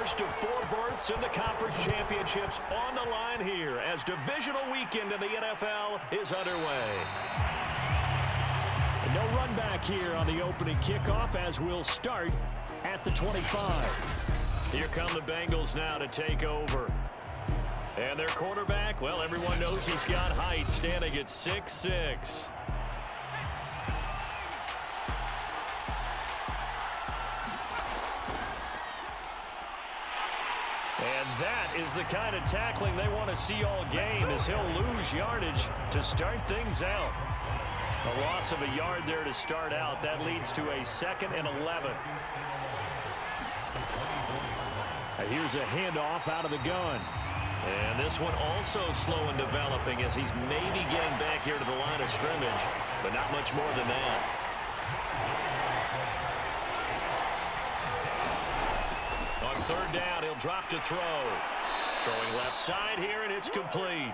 first of 4 berths in the conference championships on the line here as divisional weekend in the NFL is underway. No run back here on the opening kickoff as we'll start at the 25. Here come the Bengals now to take over. And their quarterback, well, everyone knows he's got height, standing at 6'6". And that is the kind of tackling they want to see all game as he'll lose yardage to start things out. A loss of a yard there to start out. That leads to a 2nd and 11. And here's a handoff out of the gun. And this one also slow in developing as he's maybe getting back here to the line of scrimmage, but not much more than that. On 3rd down, he'll drop to throw. Throwing left side here, and it's complete.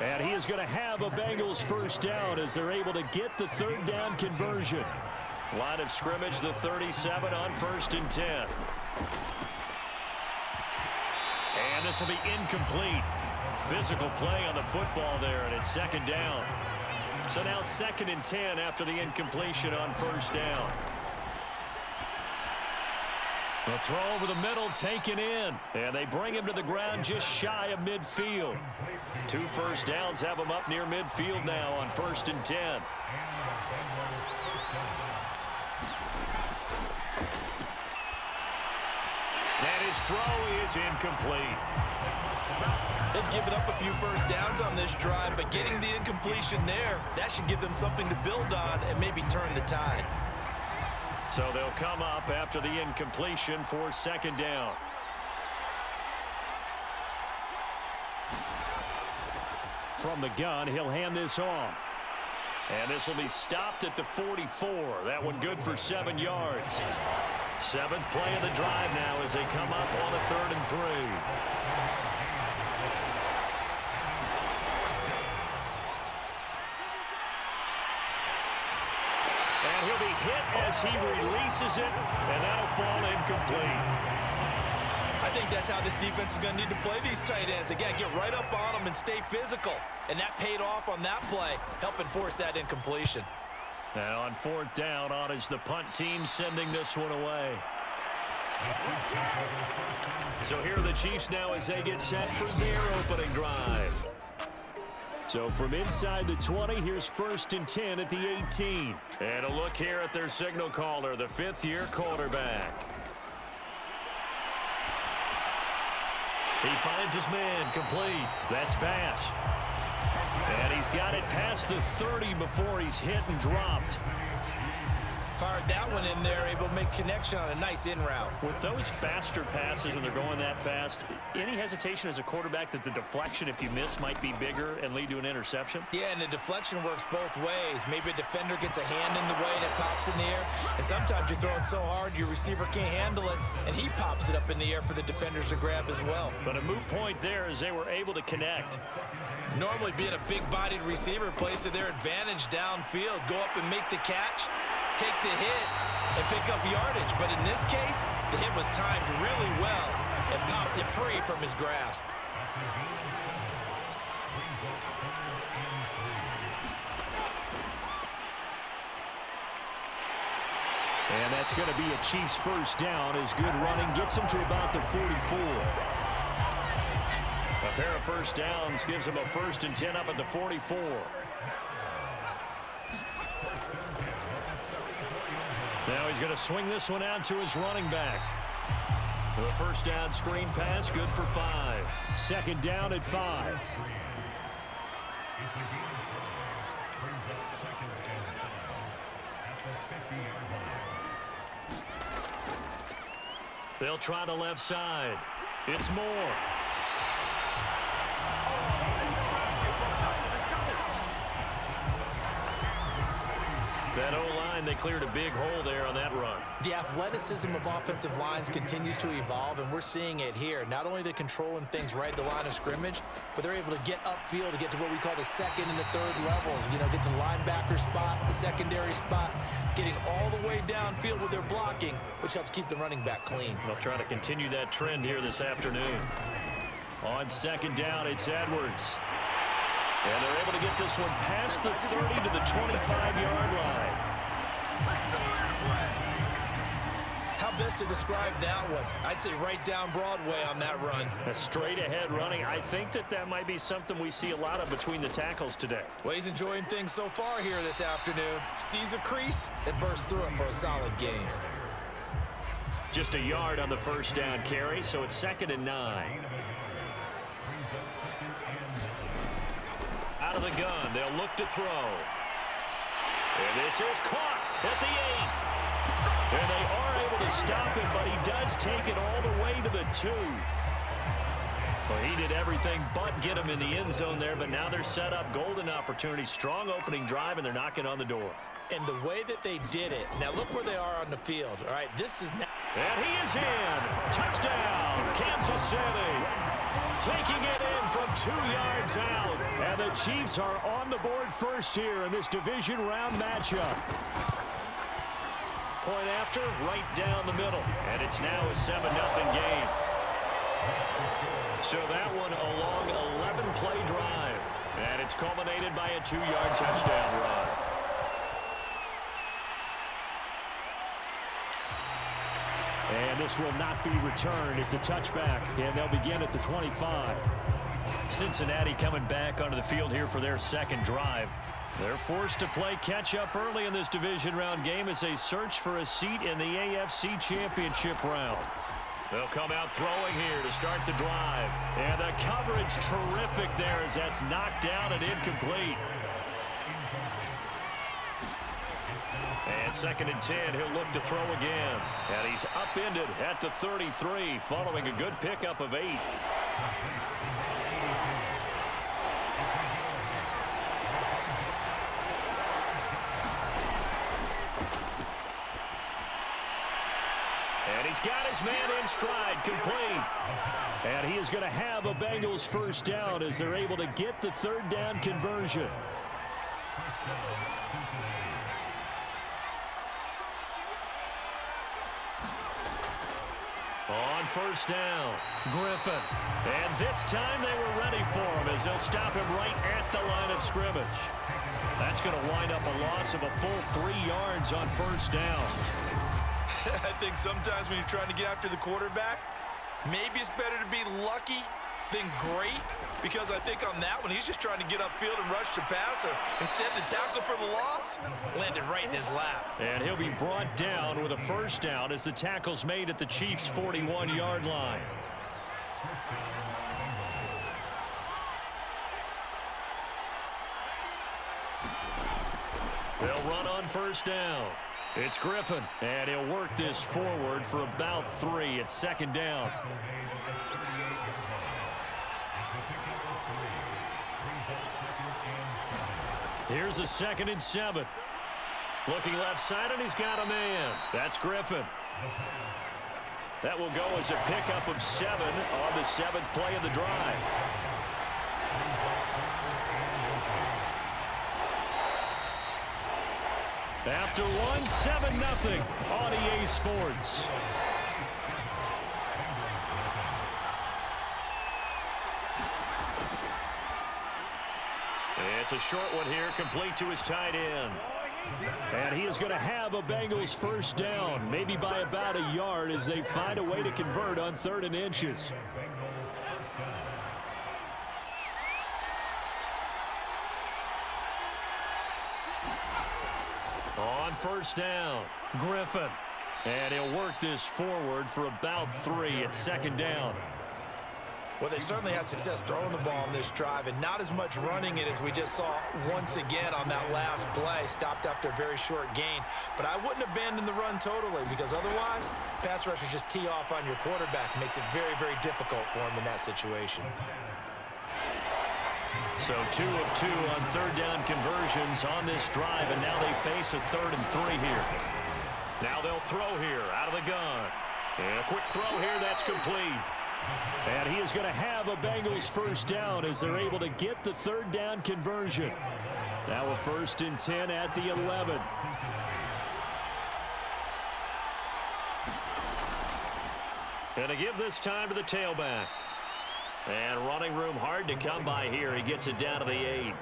And he is going to have a Bengals first down as they're able to get the 3rd down conversion. Line of scrimmage, the 37 on 1st and 10. And this will be incomplete. Physical play on the football there, and it's 2nd down. So now 2nd and 10 after the incompletion on 1st down. The throw over the middle taken in, and they bring him to the ground just shy of midfield. 2 first downs have him up near midfield now on 1st and 10. And his throw is incomplete. They've given up a few first downs on this drive, but getting the incompletion there, that should give them something to build on and maybe turn the tide. So they'll come up after the incompletion for 2nd down. From the gun, he'll hand this off. And this will be stopped at the 44. That one good for 7 yards. 7th play of the drive now as they come up on a 3rd and 3. And he'll be hit as he releases it, and that'll fall incomplete. I think that's how this defense is going to need to play these tight ends. Again, get right up on them and stay physical. And that paid off on that play, helping force that incompletion. And on 4th down, on is the punt team sending this one away. So here are the Chiefs now as they get set for their opening drive. So from inside the 20, here's 1st and 10 at the 18. And a look here at their signal caller, the 5th-year quarterback. He finds his man complete. That's Bass. And he's got it past the 30 before he's hit and dropped. Fired that one in there, able to make connection on a nice in route. With those faster passes and they're going that fast, any hesitation as a quarterback that the deflection, if you miss, might be bigger and lead to an interception? Yeah, and the deflection works both ways. Maybe a defender gets a hand in the way and it pops in the air. And sometimes you throw it so hard your receiver can't handle it, and he pops it up in the air for the defenders to grab as well. But a moot point there as they were able to connect. Normally being a big-bodied receiver plays to their advantage downfield. Go up and make the catch, take the hit, and pick up yardage. But in this case, the hit was timed really well and popped it free from his grasp. And that's going to be a Chiefs first down as good running gets them to about the 44. A pair of first downs gives him a 1st and 10 up at the 44. Now he's going to swing this one out to his running back. The first down screen pass, good for 5. 2nd down at 5. They'll try the left side. It's Moore. That O-line line, they cleared a big hole there on that run. The athleticism of offensive lines continues to evolve, and we're seeing it here. Not only are they controlling things right at the line of scrimmage, but they're able to get upfield to get to what we call the second and the third levels. You know, get to linebacker spot, the secondary spot, getting all the way downfield with their blocking, which helps keep the running back clean. They'll try to continue that trend here this afternoon. On second down, it's Edwards. And they're able to get this one past the 30 to the 25-yard line. How best to describe that one? I'd say right down Broadway on that run. A straight-ahead running. I think that might be something we see a lot of between the tackles today. Well, he's enjoying things so far here this afternoon. Sees a crease and bursts through it for a solid gain. Just a yard on the first down carry, so it's 2nd and 9. Out of the gun, they'll look to throw. And this is caught at the 8. And they are able to stop it, but he does take it all the way to the 2. Well, he did everything but get him in the end zone there, but now they're set up. Golden opportunity, strong opening drive, and they're knocking on the door. And the way that they did it, now look where they are on the field. All right, this is now. And he is in. Touchdown, Kansas City. Taking it in from 2 yards out. And the Chiefs are on the board first here in this division round matchup. Point after, right down the middle. And it's now a 7-0 game. So that one a long 11-play drive. And it's culminated by a 2-yard touchdown run. And this will not be returned. It's a touchback, and they'll begin at the 25. Cincinnati coming back onto the field here for their second drive. They're forced to play catch-up early in this division round game as they search for a seat in the AFC Championship round. They'll come out throwing here to start the drive. And the coverage terrific there as that's knocked down and incomplete. And 2nd and 10, he'll look to throw again. And he's upended at the 33, following a good pickup of 8. And he's got his man in stride, complete. And he is going to have a Bengals first down as they're able to get the 3rd down conversion. On first down, Griffin. And this time they were ready for him as they'll stop him right at the line of scrimmage. That's going to wind up a loss of a full 3 yards on first down. I think sometimes when you're trying to get after the quarterback, maybe it's better to be lucky than great, because I think on that one, he's just trying to get upfield and rush the passer. Instead, the tackle for the loss landed right in his lap. And he'll be brought down with a first down as the tackle's made at the Chiefs' 41-yard line. They'll run on first down. It's Griffin, and he'll work this forward for about 3 at 2nd down. Here's a 2nd and 7. Looking left side, and he's got a man. That's Griffin. That will go as a pickup of 7 on the 7th play of the drive. After one, 7-0 on EA Sports. It's a short one here, complete to his tight end. And he is going to have a Bengals first down, maybe by about a yard as they find a way to convert on 3rd and inches. On first down, Griffin. And he'll work this forward for about 3 at 2nd down. Well, they certainly had success throwing the ball on this drive, and not as much running it as we just saw once again on that last play. Stopped after a very short gain. But I wouldn't abandon the run totally, because otherwise, pass rushers just tee off on your quarterback. Makes it very, very difficult for him in that situation. So 2 of 2 on third down conversions on this drive, and now they face a 3rd and 3 here. Now they'll throw here out of the gun. And a quick throw here, that's complete. And he is going to have a Bengals first down as they're able to get the third down conversion. Now a 1st and 10 at the 11. And to give this time to the tailback. And running room hard to come by here. He gets it down to the 8.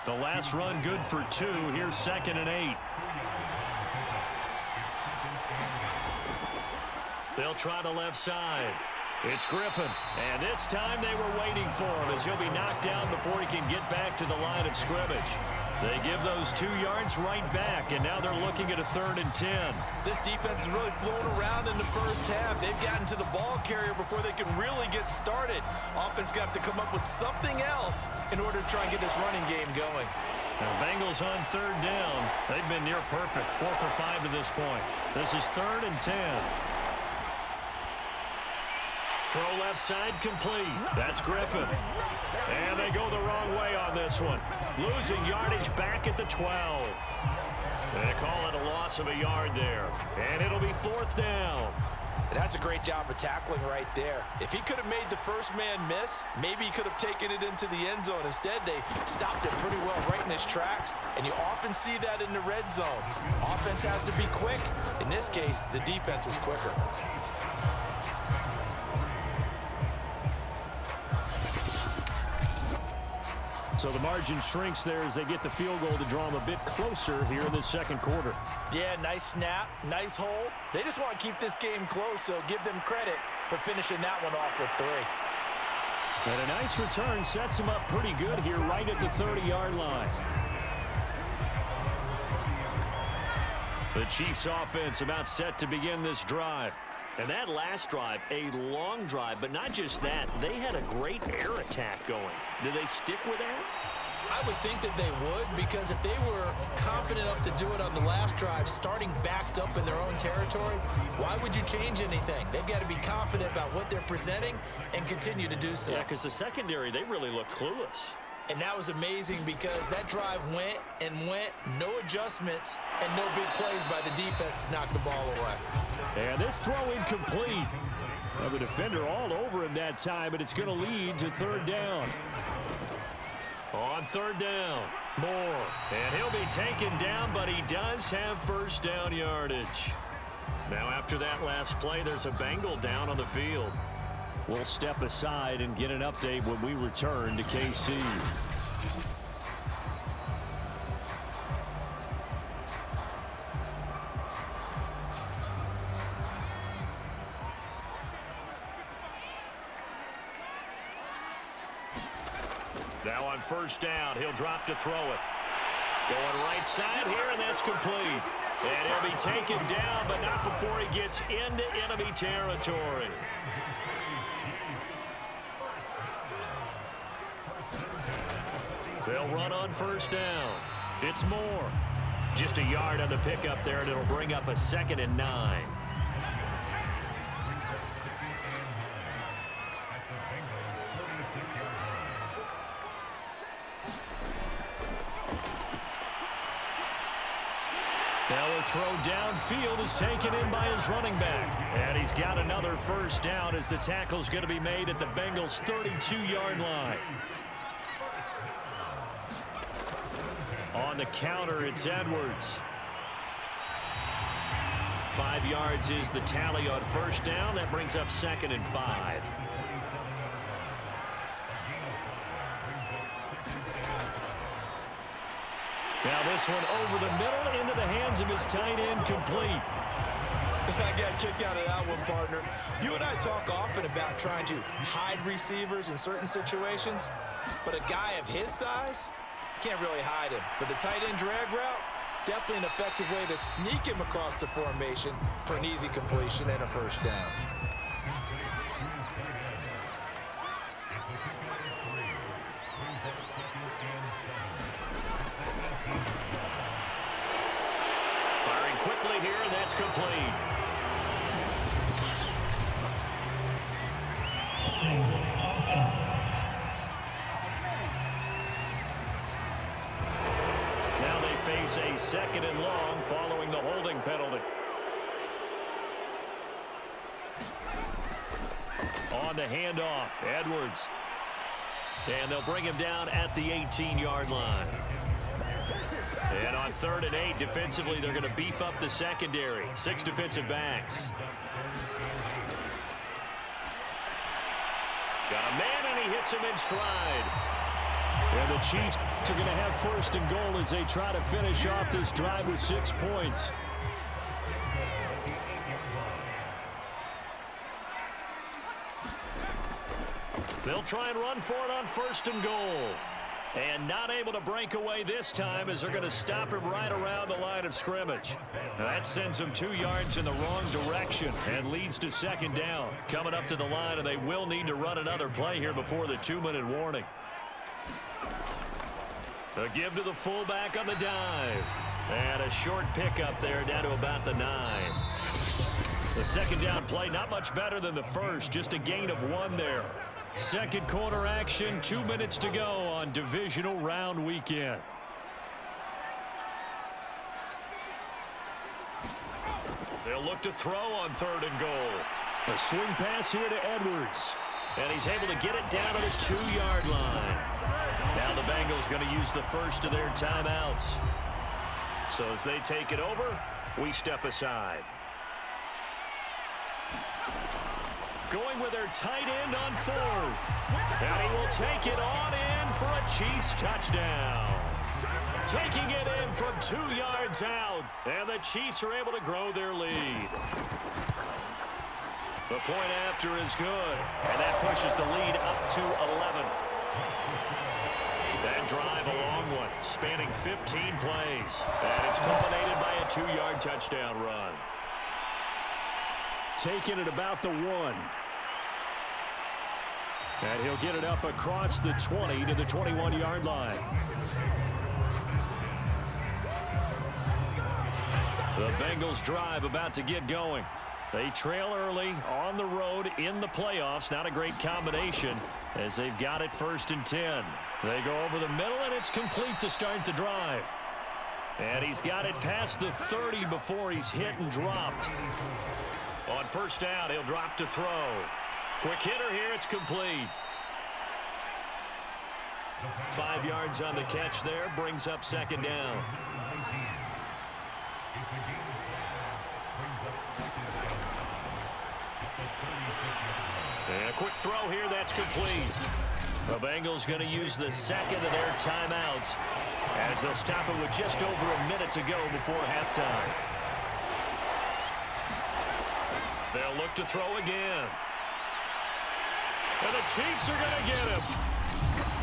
The last run good for 2. Here's 2nd and 8. They'll try the left side. It's Griffin. And this time they were waiting for him as he'll be knocked down before he can get back to the line of scrimmage. They give those 2 yards right back, and now they're looking at a 3rd and 10. This defense is really flown around in the first half. They've gotten to the ball carrier before they can really get started. Offense got to come up with something else in order to try and get this running game going. Now Bengals on 3rd down. They've been near perfect, 4 for 5 to this point. This is 3rd and 10. Throw left side complete. That's Griffin. And they go the wrong way on this one. Losing yardage back at the 12. They call it a loss of a yard there. And it'll be 4th down. And that's a great job of tackling right there. If he could have made the first man miss, maybe he could have taken it into the end zone. Instead, they stopped it pretty well right in his tracks. And you often see that in the red zone. Offense has to be quick. In this case, the defense was quicker. So the margin shrinks there as they get the field goal to draw them a bit closer here in the 2nd quarter. Yeah, nice snap, nice hold. They just want to keep this game close, so give them credit for finishing that one off with 3. And a nice return sets them up pretty good here right at the 30-yard line. The Chiefs offense about set to begin this drive. And that last drive, a long drive, but not just that. They had a great air attack going. Do they stick with that? I would think that they would, because if they were confident enough to do it on the last drive, starting backed up in their own territory, why would you change anything? They've got to be confident about what they're presenting and continue to do so. Yeah, because the secondary, they really look clueless. And that was amazing because that drive went and went, no adjustments, and no big plays by the defense to knock the ball away. And this throw incomplete. Well, the defender all over him that time, but it's going to lead to 3rd down. On 3rd down, Moore. And he'll be taken down, but he does have first down yardage. Now after that last play, there's a Bengal down on the field. We'll step aside and get an update when we return to KC. Now on 1st down, he'll drop to throw it. Going right side here, and that's complete. And he'll be taken down, but not before he gets into enemy territory. They'll run on 1st down. It's Moore. Just a yard on the pickup there, and it'll bring up a 2nd and 9. Now a throw downfield is taken in by his running back. And he's got another first down as the tackle's going to be made at the Bengals' 32-yard line. On the counter, it's Edwards. 5 yards is the tally on 1st down. That brings up 2nd and 5. Now this one over the middle into the hands of his tight end, complete. I got a kick out of that one, partner. You and I talk often about trying to hide receivers in certain situations, but a guy of his size can't really hide him. But the tight end drag route, definitely an effective way to sneak him across the formation for an easy completion and a first down. Firing quickly here, and that's complete. this a 2nd and long following the holding penalty. On the handoff, Edwards. And they'll bring him down at the 18-yard line. And on 3rd and 8, defensively, they're going to beef up the secondary. 6 defensive backs. Got a man, and he hits him in stride. And the Chiefs are going to have 1st and goal as they try to finish off this drive with 6 points. They'll try and run for it on 1st and goal. And not able to break away this time as they're going to stop him right around the line of scrimmage. Now that sends him 2 yards in the wrong direction and leads to 2nd down. Coming up to the line, and they will need to run another play here before the 2-minute warning. A give to the fullback on the dive. And a short pickup there down to about the 9. The 2nd down play, not much better than the first, just a gain of 1 there. 2nd quarter action, 2 minutes to go on divisional round weekend. They'll look to throw on 3rd and goal. A swing pass here to Edwards. And he's able to get it down to the 2-yard line. Now the Bengals going to use the first of their timeouts. So as they take it over, we step aside. Going with their tight end on 4th. And he will take it on in for a Chiefs touchdown. Taking it in from 2 yards out. And the Chiefs are able to grow their lead. The point after is good. And that pushes the lead up to 11. That drive, a long one, spanning 15 plays. And it's culminated by a 2-yard touchdown run. Taking it about the 1. And he'll get it up across the 20 to the 21-yard line. The Bengals drive about to get going. They trail early on the road in the playoffs. Not a great combination as they've got it 1st and 10. They go over the middle, and it's complete to start the drive. And he's got it past the 30 before he's hit and dropped. On 1st down, he'll drop to throw. Quick hitter here, it's complete. 5 yards on the catch there, brings up 2nd down. And a quick throw here, that's complete. The Bengals going to use the 2nd of their timeouts as they'll stop it with just over a minute to go before halftime. They'll look to throw again. And the Chiefs are going to get him.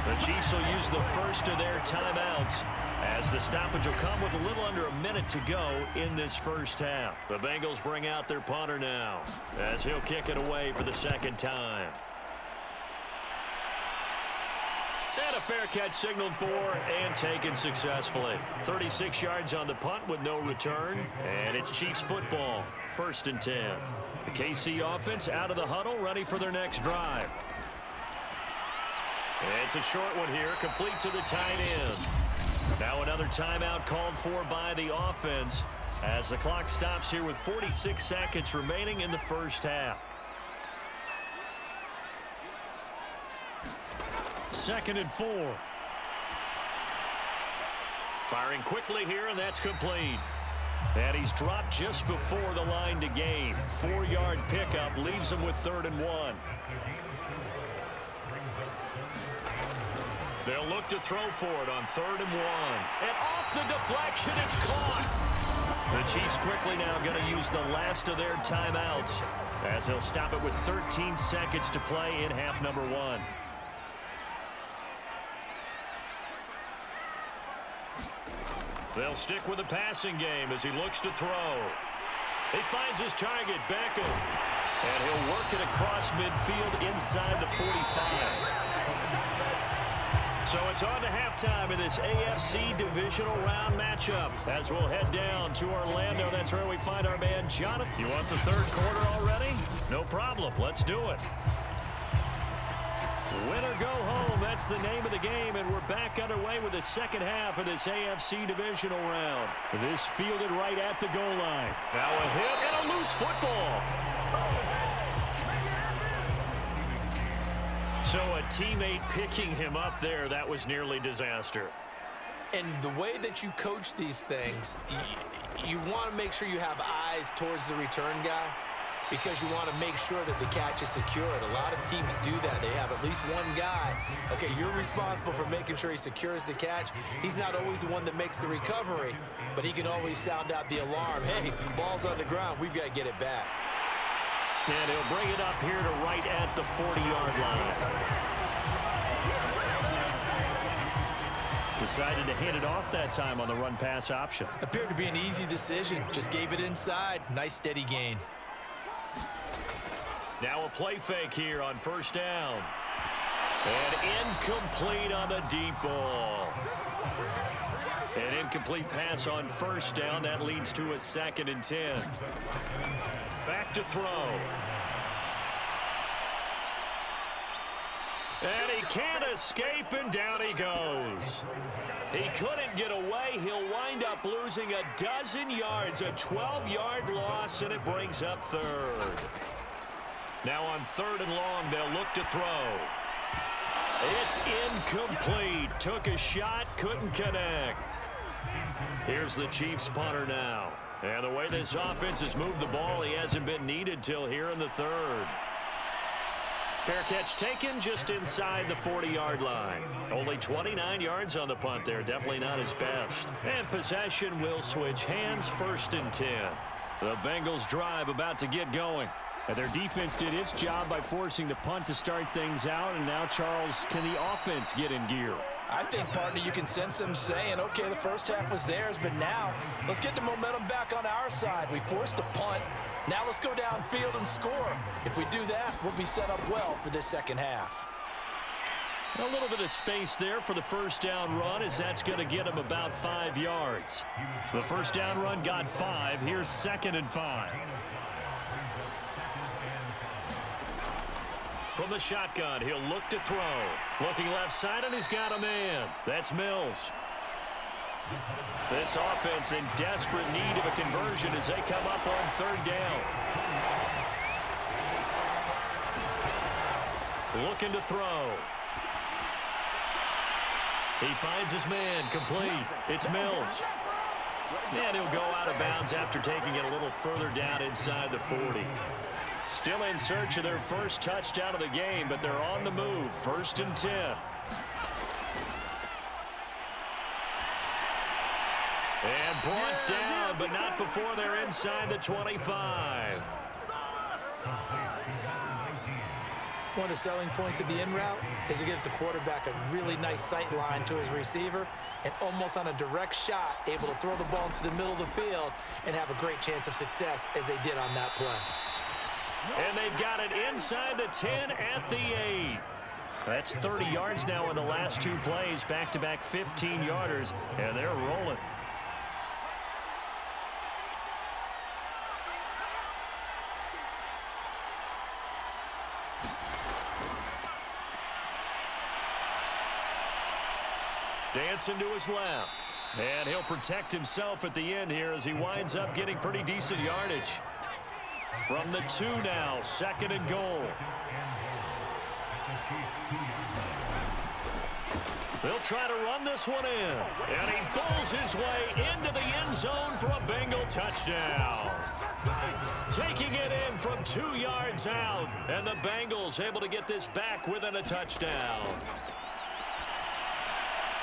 The Chiefs will use the first of their timeouts as the stoppage will come with a little under a minute to go in this first half. The Bengals bring out their punter now as he'll kick it away for the 2nd time. And a fair catch signaled for and taken successfully. 36 yards on the punt with no return. And it's Chiefs football, 1st and 10. The KC offense out of the huddle, ready for their next drive. It's a short one here, complete to the tight end. Now another timeout called for by the offense as the clock stops here with 46 seconds remaining in the first half. 2nd and 4. Firing quickly here, and that's complete. And he's dropped just before the line to gain. 4-yard pickup leaves him with 3rd and 1. They'll look to throw for it on 3rd and 1. And off the deflection, it's caught. The Chiefs quickly now going to use the last of their timeouts as they'll stop it with 13 seconds to play in half number 1. They'll stick with the passing game as he looks to throw. He finds his target, Beckham. And he'll work it across midfield inside the 45. So it's on to halftime in this AFC Divisional Round matchup as we'll head down to Orlando. That's where we find our man, Jonathan. You want the 3rd quarter already? No problem. Let's do it. Win or go home, that's the name of the game, and we're back underway with the second half of this AFC Divisional round. This fielded right at the goal line. Now a hit and a loose football. So a teammate picking him up there, that was nearly disaster. And the way that you coach these things, you want to make sure you have eyes towards the return guy, because you want to make sure that the catch is secured. A lot of teams do that. They have at least one guy. Okay, you're responsible for making sure he secures the catch. He's not always the one that makes the recovery, but he can always sound out the alarm. Hey, ball's on the ground. We've got to get it back. And he'll bring it up here to right at the 40-yard line. Decided to hand it off that time on the run-pass option. Appeared to be an easy decision. Just gave it inside. Nice steady gain. Now a play fake here on first down. And incomplete on the deep ball. An incomplete pass on first down. That leads to a 2nd and 10. Back to throw. And he can't escape, and down he goes. He couldn't get away. He'll wind up losing a dozen yards, a 12-yard loss, and it brings up 3rd. Now on 3rd and long, they'll look to throw. It's incomplete. Took a shot, couldn't connect. Here's the Chiefs punter now. And the way this offense has moved the ball, he hasn't been needed till here in the 3rd. Fair catch taken just inside the 40-yard line. Only 29 yards on the punt there. Definitely not his best. And possession will switch hands, 1st and 10. The Bengals drive about to get going. And their defense did its job by forcing the punt to start things out. And now, Charles, can the offense get in gear? I think, partner, you can sense them saying, okay, the first half was theirs, but now let's get the momentum back on our side. We forced a punt. Now let's go downfield and score. If we do that, we'll be set up well for this second half. A little bit of space there for the first down run, as that's going to get him about 5 yards. The first down run got 5. Here's 2nd and 5. From the shotgun, he'll look to throw. Looking left side, and he's got a man. That's Mills. This offense in desperate need of a conversion as they come up on 3rd down. Looking to throw. He finds his man, complete. It's Mills. And he'll go out of bounds after taking it a little further down inside the 40. Still in search of their first touchdown of the game, but they're on the move. 1st and 10. And brought down, but not before they're inside the 25. One of the selling points of the in route is it gives the quarterback a really nice sight line to his receiver, and almost on a direct shot, able to throw the ball into the middle of the field and have a great chance of success as they did on that play. And they've got it inside the 10 at the 8. That's 30 yards now in the last 2 plays, back-to-back 15-yarders, and they're rolling. Dancing to his left. And he'll protect himself at the end here as he winds up getting pretty decent yardage. From the 2 now, 2nd and goal. They'll try to run this one in. And he pulls his way into the end zone for a Bengal touchdown. Taking it in from 2 yards out. And the Bengals able to get this back within a touchdown.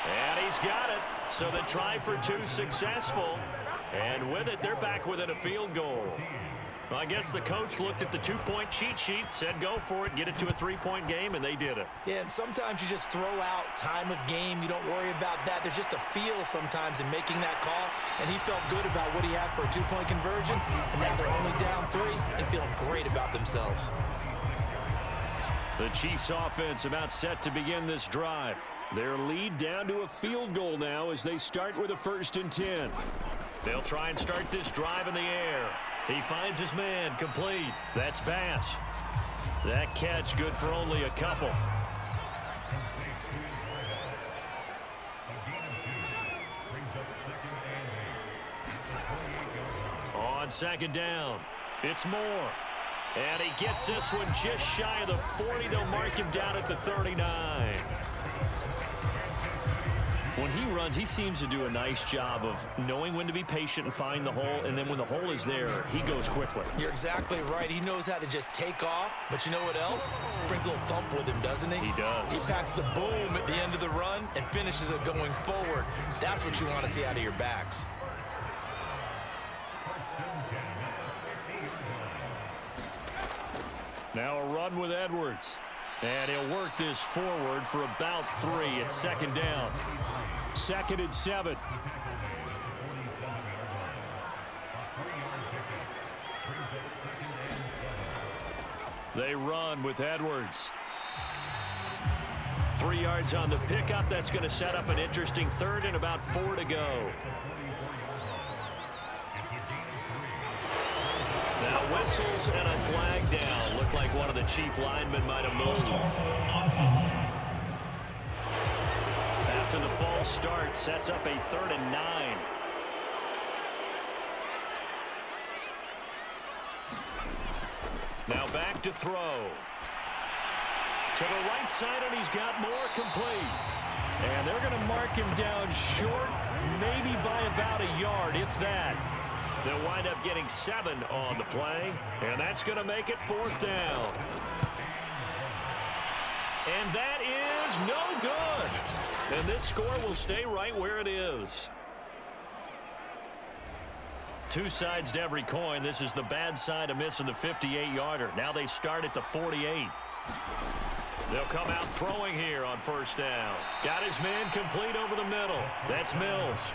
And he's got it. So the try for 2 successful. And with it, they're back within a field goal. Well, I guess the coach looked at the 2-point cheat sheet, said go for it, get it to a 3-point game, and they did it. Yeah, and sometimes you just throw out time of game. You don't worry about that. There's just a feel sometimes in making that call, and he felt good about what he had for a 2-point conversion, and now they're only down 3 and feeling great about themselves. The Chiefs offense about set to begin this drive. Their lead down to a field goal now as they start with a 1st and 10. They'll try and start this drive in the air. He finds his man, complete. That's Bass. That catch good for only a couple. On second down, it's Moore. And he gets this one just shy of the 40. They'll mark him down at the 39. When he runs, he seems to do a nice job of knowing when to be patient and find the hole, and then when the hole is there, he goes quickly. You're exactly right. He knows how to just take off, but you know what else? Brings a little thump with him, doesn't he? He does. He packs the boom at the end of the run and finishes it going forward. That's what you want to see out of your backs. Now a run with Edwards. And he'll work this forward for about 3 at second down. 2nd and 7. They run with Edwards. 3 yards on the pickup. That's going to set up an interesting 3rd and about 4 to go. Now whistles and a flag down. Looked like one of the chief linemen might have moved. After the false start, sets up a 3rd and 9. Now back to throw. To the right side, and he's got more complete. And they're going to mark him down short, maybe by about a yard, if that. They'll wind up getting 7 on the play, and that's going to make it 4th down. And that is no good. And this score will stay right where it is. 2 sides to every coin. This is the bad side of missing the 58-yarder. Now they start at the 48. They'll come out throwing here on 1st down. Got his man complete over the middle. That's Mills.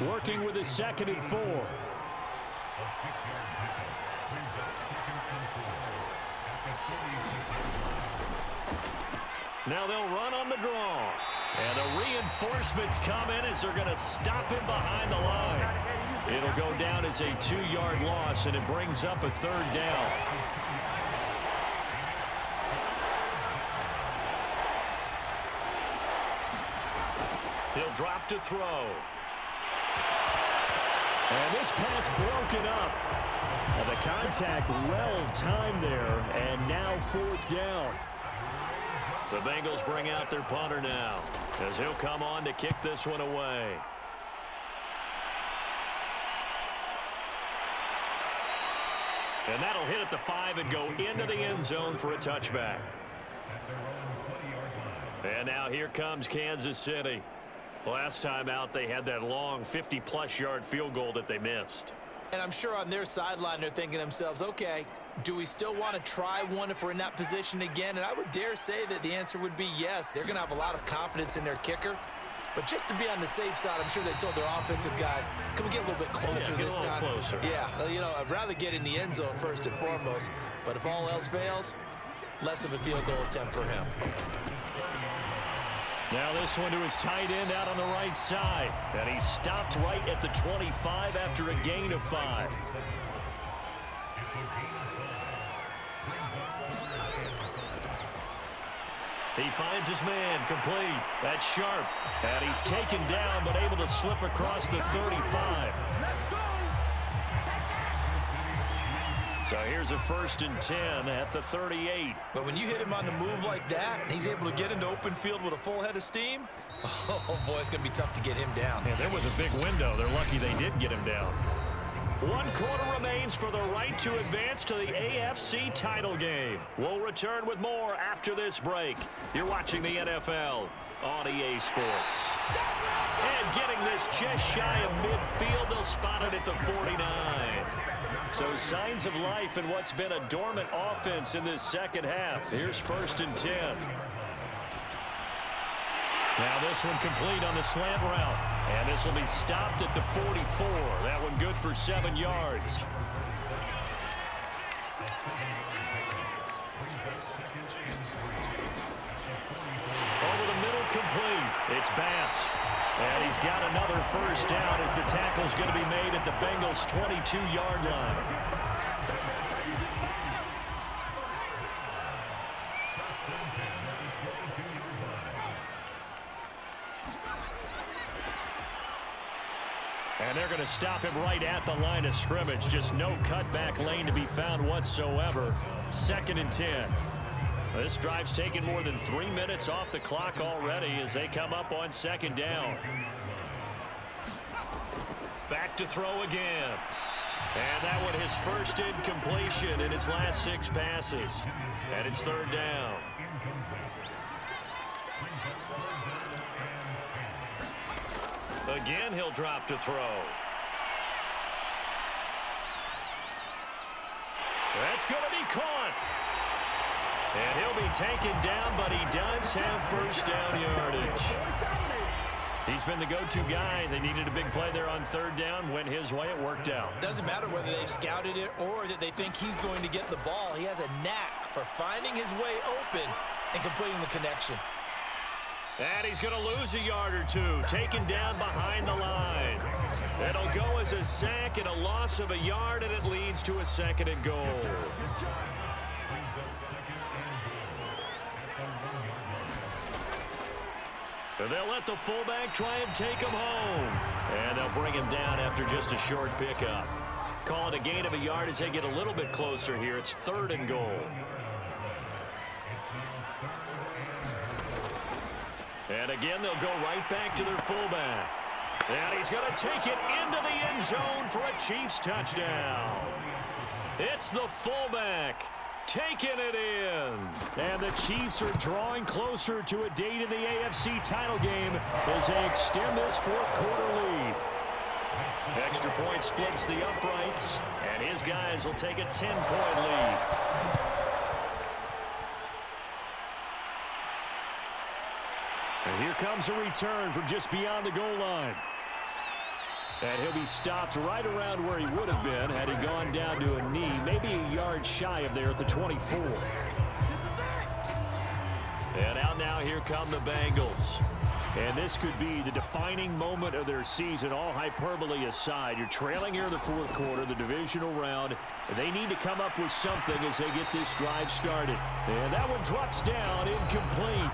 Working with his 2nd and 4. Now they'll run on the draw. And the reinforcements come in as they're going to stop him behind the line. It'll go down as a 2-yard loss, and it brings up a 3rd down. He'll drop to throw. And this pass broken up. And the contact well timed there, and now 4th down. The Bengals bring out their punter now, as he'll come on to kick this one away. And that'll hit at the 5 and go into the end zone for a touchback. And now here comes Kansas City. Last time out, they had that long 50-plus yard field goal that they missed. And I'm sure on their sideline they're thinking to themselves, okay, do we still want to try one if we're in that position again? And I would dare say that the answer would be yes. They're going to have a lot of confidence in their kicker. But just to be on the safe side, I'm sure they told their offensive guys, can we get a little bit closer this time? Closer. Yeah, you know, I'd rather get in the end zone first and foremost. But if all else fails, less of a field goal attempt for him. Now this one to his tight end out on the right side. And he stopped right at the 25 after a gain of 5. He finds his man complete. That's sharp. And he's taken down but able to slip across the 35. So here's a 1st and 10 at the 38. But when you hit him on the move like that, and he's able to get into open field with a full head of steam, oh, boy, it's going to be tough to get him down. Yeah, there was a big window. They're lucky they did get him down. 1 quarter remains for the right to advance to the AFC title game. We'll return with more after this break. You're watching the NFL on EA Sports. And getting this just shy of midfield, they'll spot it at the 49. So signs of life in what's been a dormant offense in this second half. Here's 1st and 10. Now this one complete on the slant route. And this will be stopped at the 44. That one good for 7 yards. Over the middle complete. It's Bass. And he's got another 1st down as the tackle's going to be made at the Bengals' 22-yard line. And they're going to stop him right at the line of scrimmage. Just no cutback lane to be found whatsoever. 2nd and 10. This drive's taken more than 3 minutes off the clock already as they come up on 2nd down. Back to throw again. And that one his first incompletion in his last 6 passes. And it's 3rd down. Again, he'll drop to throw. That's going to be caught. And he'll be taken down, but he does have first down yardage. He's been the go-to guy. They needed a big play there on 3rd down. Went his way. It worked out. Doesn't matter whether they've scouted it or that they think he's going to get the ball. He has a knack for finding his way open and completing the connection. And he's going to lose a yard or 2. Taken down behind the line. It'll go as a sack and a loss of a yard, and it leads to a 2nd and goal. They'll let the fullback try and take him home. And they'll bring him down after just a short pickup. Call it a gain of a yard as they get a little bit closer here. It's 3rd and goal. And again, they'll go right back to their fullback. And he's going to take it into the end zone for a Chiefs touchdown. It's the fullback taking it in. And the Chiefs are drawing closer to a date in the AFC title game as they extend this 4th quarter lead. Extra point splits the uprights, and his guys will take a 10-point lead. And here comes a return from just beyond the goal line. And he'll be stopped right around where he would have been had he gone down to a knee, maybe a yard shy of there at the 24. And out now, here come the Bengals. And this could be the defining moment of their season, all hyperbole aside. You're trailing here in the 4th quarter, the divisional round. And they need to come up with something as they get this drive started. And that one drops down, incomplete.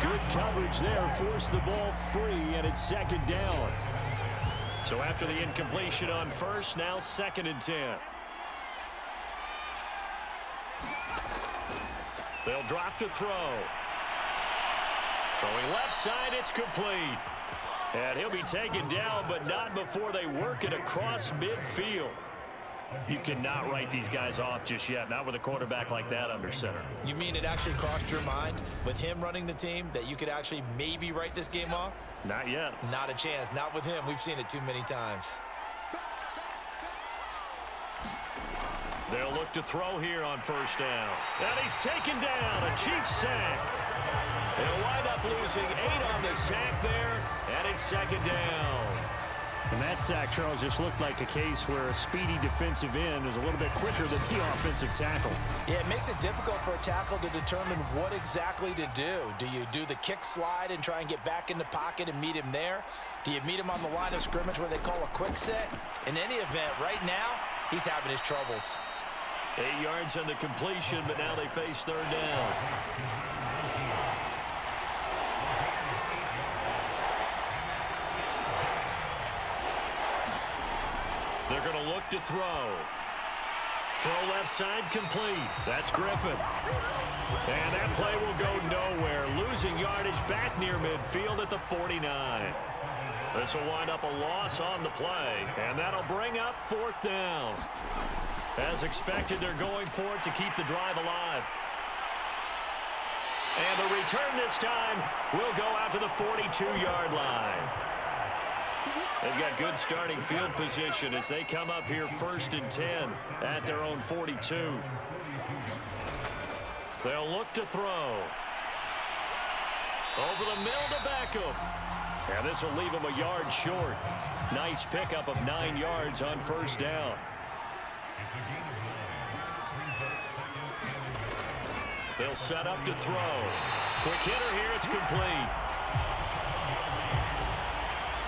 Good coverage there, forced the ball free, and it's 2nd down. So after the incompletion on 1st, now 2nd and 10. They'll drop to throw. Throwing left side, it's complete. And he'll be taken down, but not before they work it across midfield. You cannot write these guys off just yet, not with a quarterback like that under center. You mean it actually crossed your mind with him running the team that you could actually maybe write this game off? Not yet. Not a chance. Not with him. We've seen it too many times. They'll look to throw here on 1st down. And he's taken down. A Chiefs sack. They'll wind up losing 8 on the sack there, and it's 2nd down. And that sack, Charles, just looked like a case where a speedy defensive end is a little bit quicker than the offensive tackle. Yeah, it makes it difficult for a tackle to determine what exactly to do. Do you do the kick slide and try and get back in the pocket and meet him there? Do you meet him on the line of scrimmage where they call a quick set? In any event, right now, he's having his troubles. 8 yards on the completion, but now they face 3rd down. They're going to look to throw. Throw left side complete. That's Griffin. And that play will go nowhere. Losing yardage back near midfield at the 49. This will wind up a loss on the play. And that'll bring up 4th down. As expected, they're going for it to keep the drive alive. And the return this time will go out to the 42-yard line. They've got good starting field position as they come up here 1st and 10 at their own 42. They'll look to throw. Over the middle to Beckham. And this will leave him a yard short. Nice pickup of 9 yards on 1st down. They'll set up to throw. Quick hitter here, it's complete.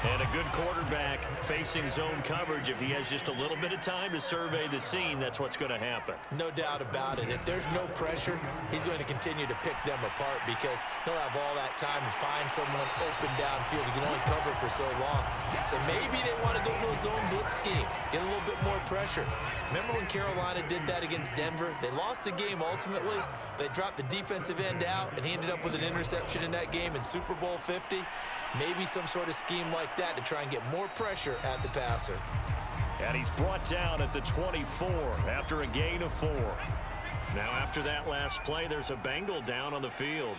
And a good quarterback facing zone coverage. If he has just a little bit of time to survey the scene, that's what's going to happen. No doubt about it. If there's no pressure, he's going to continue to pick them apart because he'll have all that time to find someone open downfield. He can only cover for so long. So maybe they want to go to a zone blitz scheme, get a little bit more pressure. Remember when Carolina did that against Denver? They lost the game ultimately. They dropped the defensive end out, and he ended up with an interception in that game in Super Bowl 50. Maybe some sort of scheme like that to try and get more pressure at the passer. And he's brought down at the 24 after a gain of 4. Now after that last play, there's a Bengal down on the field.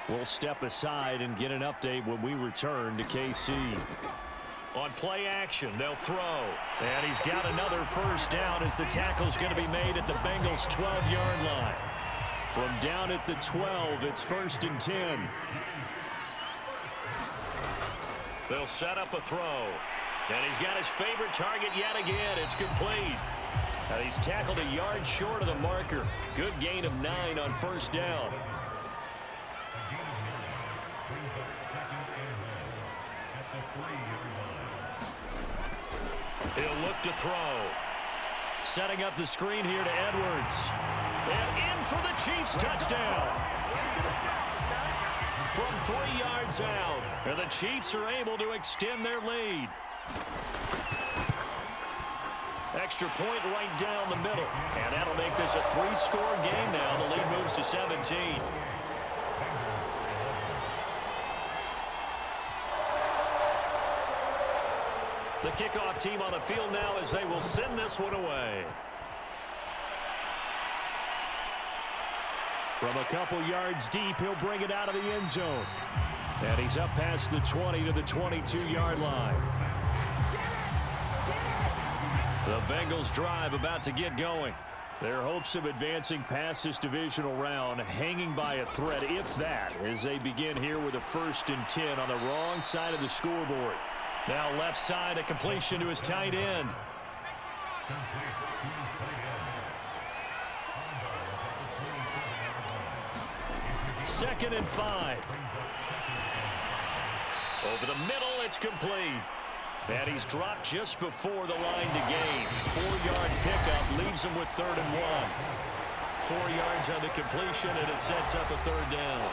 We'll step aside and get an update when we return to KC. On play action, they'll throw. And he's got another first down as the tackle's going to be made at the Bengals' 12-yard line. From down at the 12, it's 1st and 10. They'll set up a throw. And he's got his favorite target yet again. It's complete. And he's tackled a yard short of the marker. Good gain of 9 on first down. He'll look to throw. Setting up the screen here to Edwards. And in for the Chiefs touchdown. From 3 yards out. And the Chiefs are able to extend their lead. Extra point right down the middle. And that'll make this a 3-score game now. The lead moves to 17. The kickoff team on the field now as they will send this one away. From a couple yards deep, he'll bring it out of the end zone. And he's up past the 20 to the 22-yard line. The Bengals drive about to get going. Their hopes of advancing past this divisional round hanging by a thread, if that, as they begin here with a 1st and 10 on the wrong side of the scoreboard. Now left side, a completion to his tight end. Second and 5. Over the middle, it's complete. And he's dropped just before the line to gain. 4-yard pickup leaves him with 3rd and 1. 4 yards on the completion, and it sets up a 3rd down.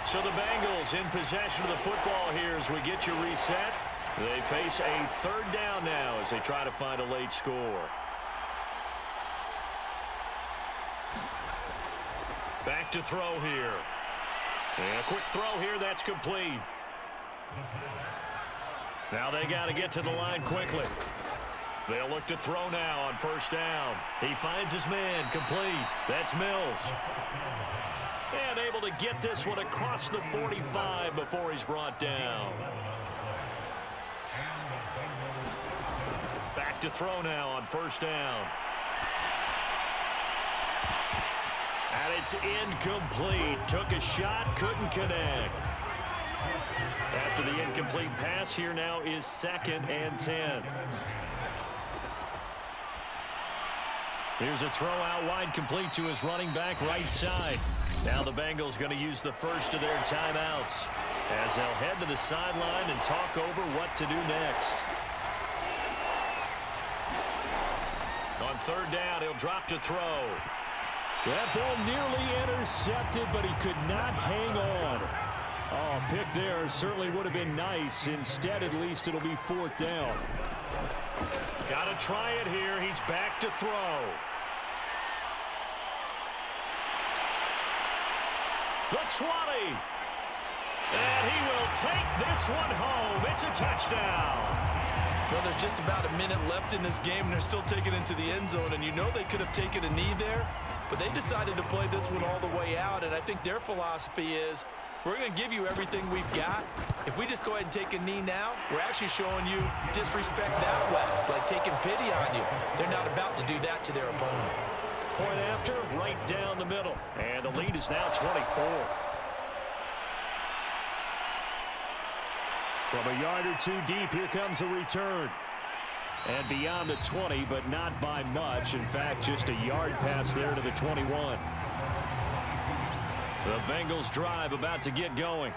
So the Bengals in possession of the football here as we get you reset. They face a 3rd down now as they try to find a late score. Back to throw here. And a quick throw here, that's complete. Now they got to get to the line quickly. They'll look to throw now on 1st down. He finds his man, complete. That's Mills. And able to get this one across the 45 before he's brought down. Back to throw now on 1st down. And it's incomplete. Took a shot, couldn't connect. After the incomplete pass, here now is 2nd and 10. Here's a throw out wide, complete to his running back right side. Now the Bengals going to use the first of their timeouts as they'll head to the sideline and talk over what to do next. On 3rd down, he'll drop to throw. That ball nearly intercepted, but he could not hang on. Oh, pick there certainly would have been nice. Instead, at least it'll be 4th down. Got to try it here. He's back to throw. The 20. And he will take this one home. It's a touchdown. Well, there's just about a minute left in this game, and they're still taking it to the end zone. And you know they could have taken a knee there, but they decided to play this one all the way out. And I think their philosophy is, we're going to give you everything we've got. If we just go ahead and take a knee now, we're actually showing you disrespect that way, like taking pity on you. They're not about to do that to their opponent. Point after, right down the middle. And the lead is now 24. From a yard or 2 deep, here comes a return. And beyond the 20, but not by much. In fact, just a yard pass there to the 21. The Bengals drive about to get going.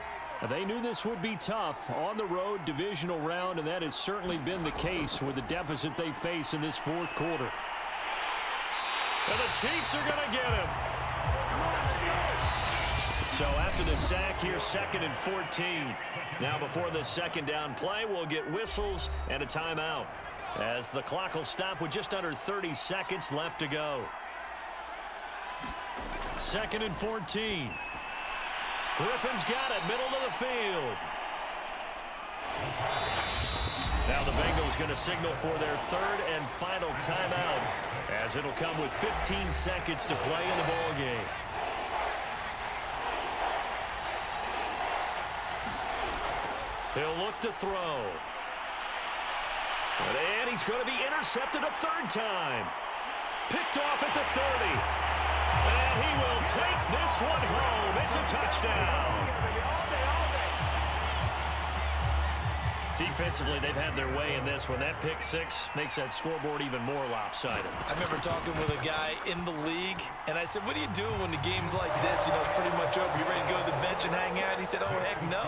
They knew this would be tough on the road divisional round, and that has certainly been the case with the deficit they face in this fourth quarter. And the Chiefs are going to get him. So after the sack here, 2nd and 14. Now before the second down play, we'll get whistles and a timeout, as the clock will stop with just under 30 seconds left to go. 2nd and 14. Griffin's got it, middle of the field. Now the Bengals going to signal for their 3rd and final timeout, as it'll come with 15 seconds to play in the ball game. He'll look to throw. And he's going to be intercepted a 3rd time. Picked off at the 30. And he will take this one home. It's a touchdown. Defensively, they've had their way in this one. That pick 6 makes that scoreboard even more lopsided. I remember talking with a guy in the league, and I said, what do you do when the game's like this? You know, it's pretty much over. You ready to go to the bench and hang out? He said, oh, heck no.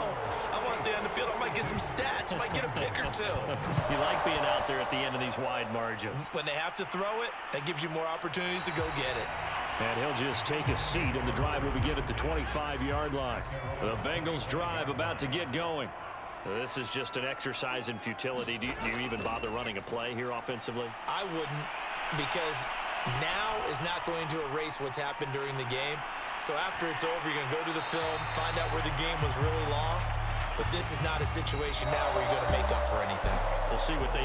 I want to stay on the field. I might get some stats. I might get a pick or 2. You like being out there at the end of these wide margins. When they have to throw it, that gives you more opportunities to go get it. And he'll just take a seat, and the drive will begin at the 25-yard line. The Bengals drive about to get going. This is just an exercise in futility. Do you even bother running a play here offensively? I wouldn't, because now is not going to erase what's happened during the game. So after it's over, you're going to go to the film, find out where the game was really lost. But this is not a situation now where you're going to make up for anything. We'll see what they